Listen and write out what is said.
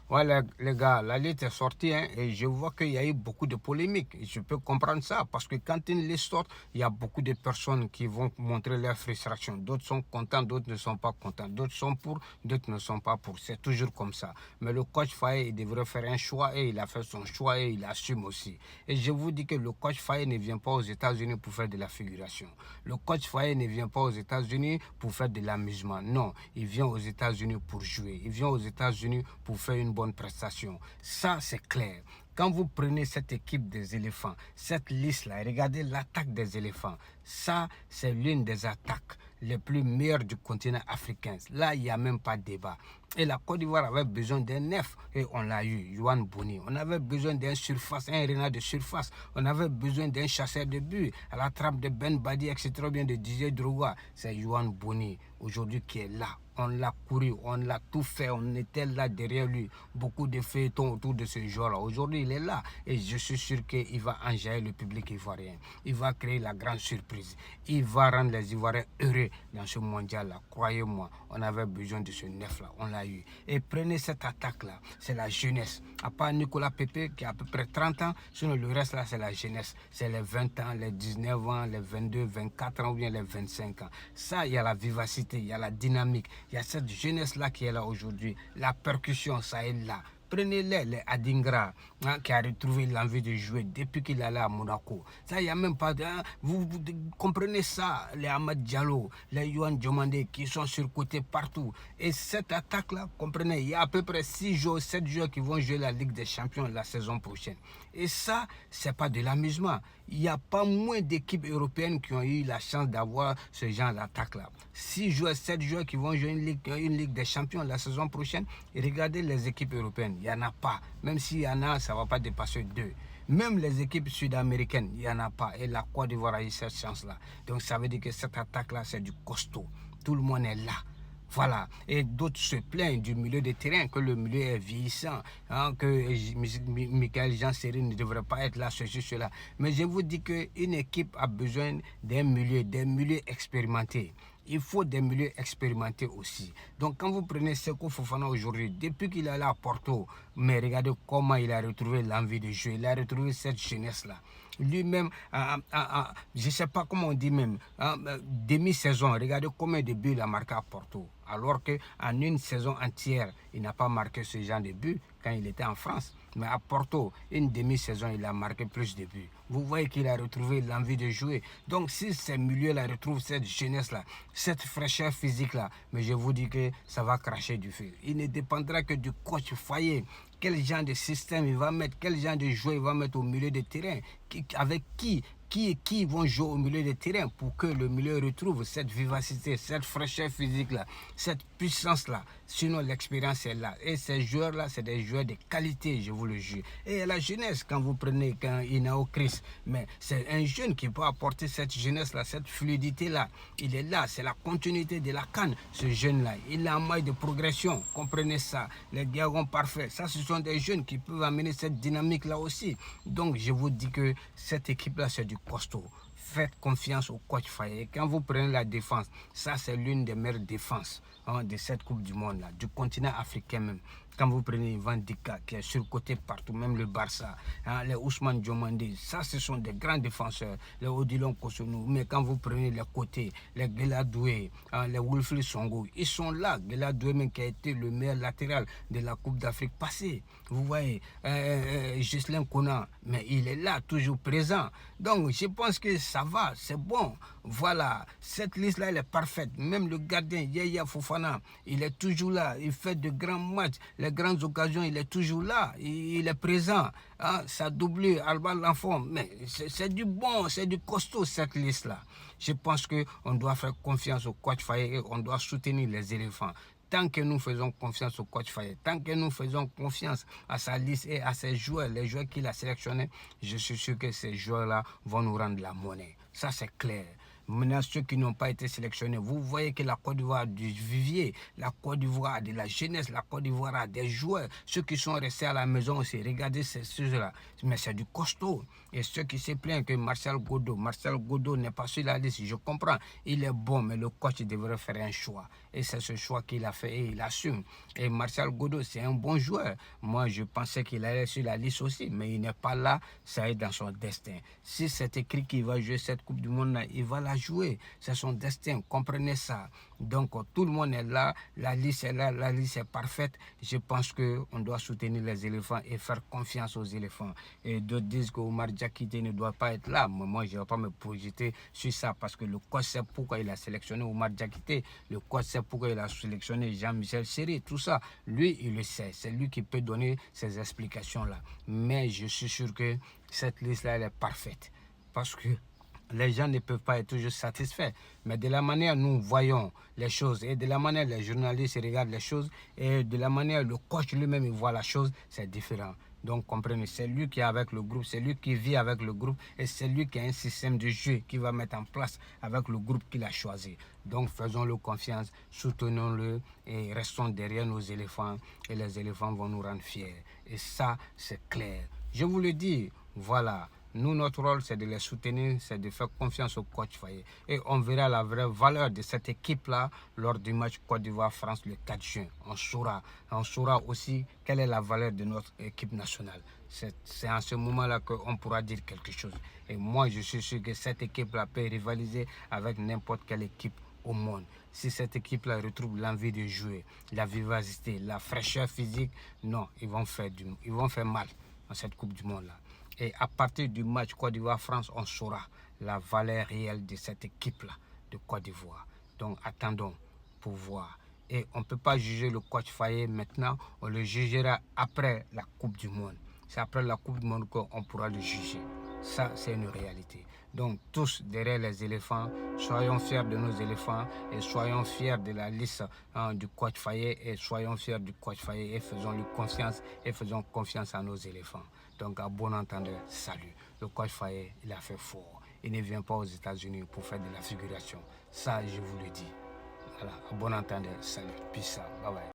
Ouais, les gars, la liste est sortie hein, et je vois qu'il y a eu beaucoup de polémiques. Et je peux comprendre ça parce que quand une liste sort, il y a beaucoup de personnes qui vont montrer leur frustration. D'autres sont contents, d'autres ne sont pas contents. D'autres sont pour, d'autres ne sont pas pour. C'est toujours comme ça. Mais le coach Faye, il devrait faire un choix et il a fait son choix et il assume aussi. Et je vous dis que le coach Faye ne vient pas aux États-Unis pour faire de la figuration. Le coach Faye ne vient pas aux États-Unis pour faire de l'amusement. Non, il vient aux États-Unis pour jouer. Il vient aux États-Unis pour faire une bonne prestation. Ça, c'est clair. Quand vous prenez cette équipe des éléphants, cette liste-là, regardez l'attaque des éléphants. Ça, c'est l'une des attaques les plus meilleures du continent africain. Là, il n'y a même pas de débat. Et la Côte d'Ivoire avait besoin d'un neuf et on l'a eu, Yohan Boni. On avait besoin d'un surface, un renard de surface. On avait besoin d'un chasseur de but à la trappe de Ben Badi, etc. bien de Didier Drogba. C'est Yohan Boni aujourd'hui qui est là. On l'a couru, on l'a tout fait, on était là derrière lui. Beaucoup de feuilletons autour de ce joueur-là. Aujourd'hui, il est là et je suis sûr qu'il va enjailler le public ivoirien. Il va créer la grande surprise. Il va rendre les Ivoiriens heureux dans ce mondial-là. Croyez-moi, on avait besoin de ce neuf-là. On l'a eu. Et prenez cette attaque-là. C'est la jeunesse. À part Nicolas Pepe qui a à peu près 30 ans, sinon le reste là, c'est la jeunesse. C'est les 20 ans, les 19 ans, les 22, 24 ans ou bien les 25 ans. Ça, il y a la vivacité, il y a la dynamique. Il y a cette jeunesse-là qui est là aujourd'hui. La percussion, ça est là. Prenez-les, les Adingra, hein, qui a retrouvé l'envie de jouer depuis qu'il est allé à Monaco. Ça, il n'y a même pas de... Hein, vous comprenez ça, les Ahmad Diallo, les Yohan Diomandé qui sont surcotés partout. Et cette attaque-là, comprenez, il y a à peu près 6 joueurs, 7 joueurs qui vont jouer la Ligue des Champions la saison prochaine. Et ça, c'est pas de l'amusement. Il n'y a pas moins d'équipes européennes qui ont eu la chance d'avoir ce genre d'attaque-là. 6 joueurs, 7 joueurs qui vont jouer une Ligue des Champions la saison prochaine. Et regardez les équipes européennes, il n'y en a pas. Même s'il y en a, ça ne va pas dépasser 2. Même les équipes sud-américaines, il n'y en a pas. Et la Côte d'Ivoire a eu cette chance-là. Donc ça veut dire que cette attaque-là, c'est du costaud. Tout le monde est là. Voilà. Et d'autres se plaignent du milieu de terrain, que le milieu est vieillissant, hein, que Michael Jean-Séry ne devrait pas être là, ceci, cela. Mais je vous dis qu'une équipe a besoin d'un milieu expérimentés. Il faut des milieux expérimentés aussi. Donc quand vous prenez Seko Fofana aujourd'hui, depuis qu'il est là à Porto, mais regardez comment il a retrouvé l'envie de jouer, il a retrouvé cette jeunesse-là. Lui-même, je ne sais pas comment on dit même, demi-saison, regardez combien de buts il a marqué à Porto. Alors qu'en une saison entière, il n'a pas marqué ce genre de buts quand il était en France. Mais à Porto, une demi-saison, il a marqué plus de buts. Vous voyez qu'il a retrouvé l'envie de jouer. Donc si ces milieux-là retrouvent cette jeunesse-là, cette fraîcheur physique-là, mais je vous dis que ça va cracher du feu. Il ne dépendra que du coach Foyer. Quel genre de système il va mettre, quel genre de joueur il va mettre au milieu de terrain, avec qui vont jouer au milieu de terrain pour que le milieu retrouve cette vivacité, cette fraîcheur physique-là, cette puissance-là. Sinon, l'expérience est là. Et ces joueurs-là, c'est des joueurs de qualité, je vous le jure. Et la jeunesse, quand vous prenez Inao Chris, mais c'est un jeune qui peut apporter cette jeunesse-là, cette fluidité-là. Il est là, c'est la continuité de la CAN, ce jeune-là. Il est en maille de progression, comprenez ça. Les diagons parfaits, ça, ce sont des jeunes qui peuvent amener cette dynamique-là aussi. Donc, je vous dis que cette équipe-là, c'est du costaud. Faites confiance au coach Faye. Quand vous prenez la défense, ça c'est l'une des meilleures défenses de cette Coupe du Monde, là, du continent africain même. Quand vous prenez Ivan Dika qui est surcoté partout, même le Barça, hein, les Ousmane Diomandé, ça ce sont des grands défenseurs, les Odilon Kosonou. Mais quand vous prenez les côtés, les Gueladoué, hein, les Wilfried Songo, ils sont là. Gueladoué même qui a été le meilleur latéral de la Coupe d'Afrique passée. Vous voyez, Ghislain Kona, mais il est là, toujours présent. Donc je pense que ça va, c'est bon. Voilà, cette liste-là, elle est parfaite. Même le gardien, Yaya Fofana, il est toujours là. Il fait de grands matchs, les grandes occasions, il est toujours là. Il est présent. Hein, ça double Alba L'Enfant. Mais c'est du bon, c'est du costaud, cette liste-là. Je pense qu'on doit faire confiance au coach Faye et on doit soutenir les éléphants. Tant que nous faisons confiance au coach Faye, tant que nous faisons confiance à sa liste et à ses joueurs, les joueurs qu'il a sélectionnés, je suis sûr que ces joueurs-là vont nous rendre la monnaie. Ça, c'est clair. Maintenant, ceux qui n'ont pas été sélectionnés, vous voyez que la Côte d'Ivoire a du vivier, la Côte d'Ivoire a de la jeunesse, la Côte d'Ivoire a des joueurs. Ceux qui sont restés à la maison aussi, regardez ces choses-là. Mais c'est du costaud. Et ceux qui se plaignent que Marcel Godot n'est pas sur la liste, je comprends. Il est bon, mais le coach devrait faire un choix. Et c'est ce choix qu'il a fait et il assume. Et Martial Godo, c'est un bon joueur. Moi, je pensais qu'il allait sur la liste aussi, mais il n'est pas là. Ça est dans son destin. Si c'est écrit qu'il va jouer cette Coupe du Monde, il va la jouer. C'est son destin. Comprenez ça. Donc, tout le monde est là. La liste est là. La liste est parfaite. Je pense qu'on doit soutenir les éléphants et faire confiance aux éléphants. Et d'autres disent que Oumar Diakité ne doit pas être là. Mais moi, je ne vais pas me projeter sur ça parce que le coach sait pourquoi il a sélectionné Oumar Diakité. Le coach sait pourquoi il a sélectionné Jean-Michel Seri. Tout ça, lui, il le sait. C'est lui qui peut donner ces explications-là. Mais je suis sûr que cette liste-là, elle est parfaite. Parce que les gens ne peuvent pas être toujours satisfaits. Mais de la manière nous voyons les choses et de la manière les journalistes regardent les choses et de la manière le coach lui-même il voit la chose, c'est différent. Donc comprenez, c'est lui qui est avec le groupe, c'est lui qui vit avec le groupe et c'est lui qui a un système de jeu qu'il va mettre en place avec le groupe qu'il a choisi. Donc faisons-le confiance, soutenons-le et restons derrière nos éléphants et les éléphants vont nous rendre fiers. Et ça, c'est clair. Je vous le dis, voilà. Nous, notre rôle, c'est de les soutenir, c'est de faire confiance au coach Faye. Et on verra la vraie valeur de cette équipe-là lors du match Côte d'Ivoire-France le 4 juin. On saura aussi quelle est la valeur de notre équipe nationale. C'est en ce moment-là qu'on pourra dire quelque chose. Et moi, je suis sûr que cette équipe-là peut rivaliser avec n'importe quelle équipe au monde. Si cette équipe-là retrouve l'envie de jouer, la vivacité, la fraîcheur physique, non, ils vont faire mal dans cette Coupe du Monde-là. Et à partir du match Côte d'Ivoire-France, on saura la valeur réelle de cette équipe-là de Côte d'Ivoire. Donc attendons pour voir. Et on ne peut pas juger le coach Faye maintenant, on le jugera après la Coupe du Monde. C'est après la Coupe du Monde qu'on pourra le juger. Ça, c'est une réalité. Donc tous derrière les éléphants, soyons fiers de nos éléphants et soyons fiers de la liste du coach Faye et soyons fiers du coach Faye et faisons-lui confiance et faisons confiance à nos éléphants. Donc à bon entendeur, salut. Le coach Faye, il a fait fort. Il ne vient pas aux États-Unis pour faire de la figuration. Ça, je vous le dis. Voilà, à bon entendeur, salut. Peace out. Bye bye.